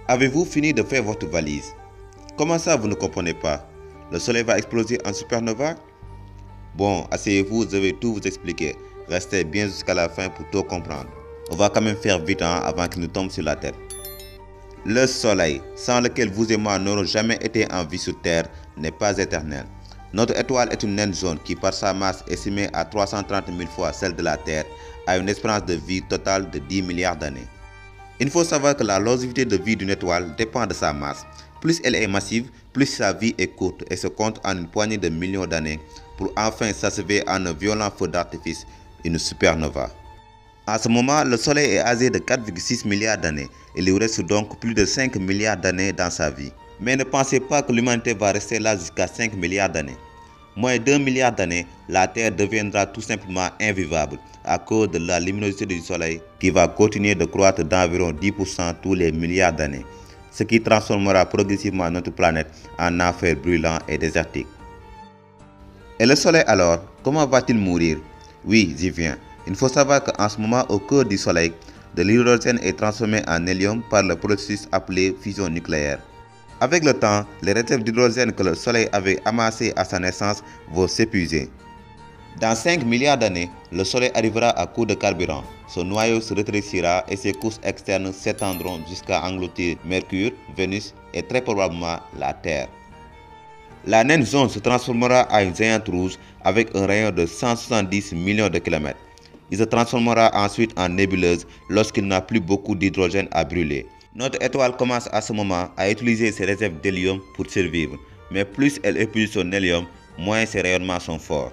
Avez-vous fini de faire votre valise? Comment ça, vous ne comprenez pas? Le soleil va exploser en supernova? Bon, asseyez-vous, je vais tout vous expliquer. Restez bien jusqu'à la fin pour tout comprendre. On va quand même faire vite avant qu'il nous tombe sur la tête. Le soleil, sans lequel vous et moi n'aurons jamais été en vie sur Terre, n'est pas éternel. Notre étoile est une naine jaune qui, par sa masse estimée à 330 000 fois celle de la Terre, a une espérance de vie totale de 10 milliards d'années. Il faut savoir que la longévité de vie d'une étoile dépend de sa masse. Plus elle est massive, plus sa vie est courte et se compte en une poignée de millions d'années pour enfin s'achever en un violent feu d'artifice, une supernova. En ce moment, le Soleil est âgé de 4,6 milliards d'années. Il lui reste donc plus de 5 milliards d'années dans sa vie. Mais ne pensez pas que l'humanité va rester là jusqu'à 5 milliards d'années. Moins d'1 milliard d'années, la Terre deviendra tout simplement invivable à cause de la luminosité du Soleil qui va continuer de croître d'environ 10% tous les milliards d'années, ce qui transformera progressivement notre planète en enfer brûlant et désertique. Et le Soleil alors, comment va-t-il mourir? Oui, j'y viens. Il faut savoir qu'en ce moment, au cœur du Soleil, de l'hydrogène est transformé en hélium par le processus appelé fusion nucléaire. Avec le temps, les réserves d'hydrogène que le Soleil avait amassées à sa naissance vont s'épuiser. Dans 5 milliards d'années, le Soleil arrivera à court de carburant. Son noyau se rétrécira et ses couches externes s'étendront jusqu'à engloutir Mercure, Vénus et très probablement la Terre. La naine jaune se transformera en une géante rouge avec un rayon de 170 millions de kilomètres. Il se transformera ensuite en nébuleuse lorsqu'il n'a plus beaucoup d'hydrogène à brûler. Notre étoile commence à ce moment à utiliser ses réserves d'hélium pour survivre, mais plus elle épuise son hélium, moins ses rayonnements sont forts.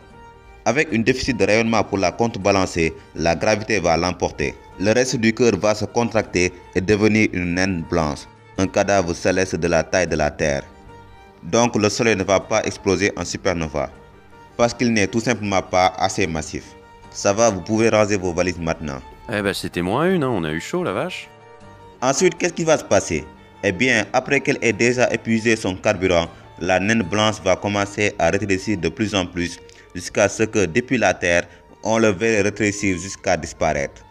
Avec un déficit de rayonnement pour la contrebalancer, la gravité va l'emporter. Le reste du cœur va se contracter et devenir une naine blanche, un cadavre céleste de la taille de la Terre. Donc le Soleil ne va pas exploser en supernova, parce qu'il n'est tout simplement pas assez massif. Ça va, vous pouvez ranger vos valises maintenant. Eh ben c'était -1, on a eu chaud la vache. Ensuite, qu'est-ce qui va se passer? Eh bien, après qu'elle ait déjà épuisé son carburant, la naine blanche va commencer à rétrécir de plus en plus jusqu'à ce que depuis la Terre, on le verrait rétrécir jusqu'à disparaître.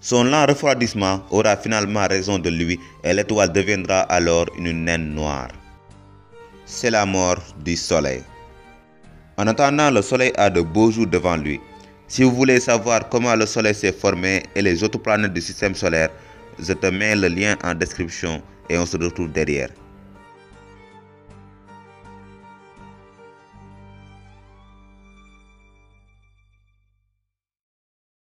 Son lent refroidissement aura finalement raison de lui et l'étoile deviendra alors une naine noire. C'est la mort du Soleil. En attendant, le Soleil a de beaux jours devant lui. Si vous voulez savoir comment le Soleil s'est formé et les autres planètes du système solaire, je te mets le lien en description et on se retrouve derrière.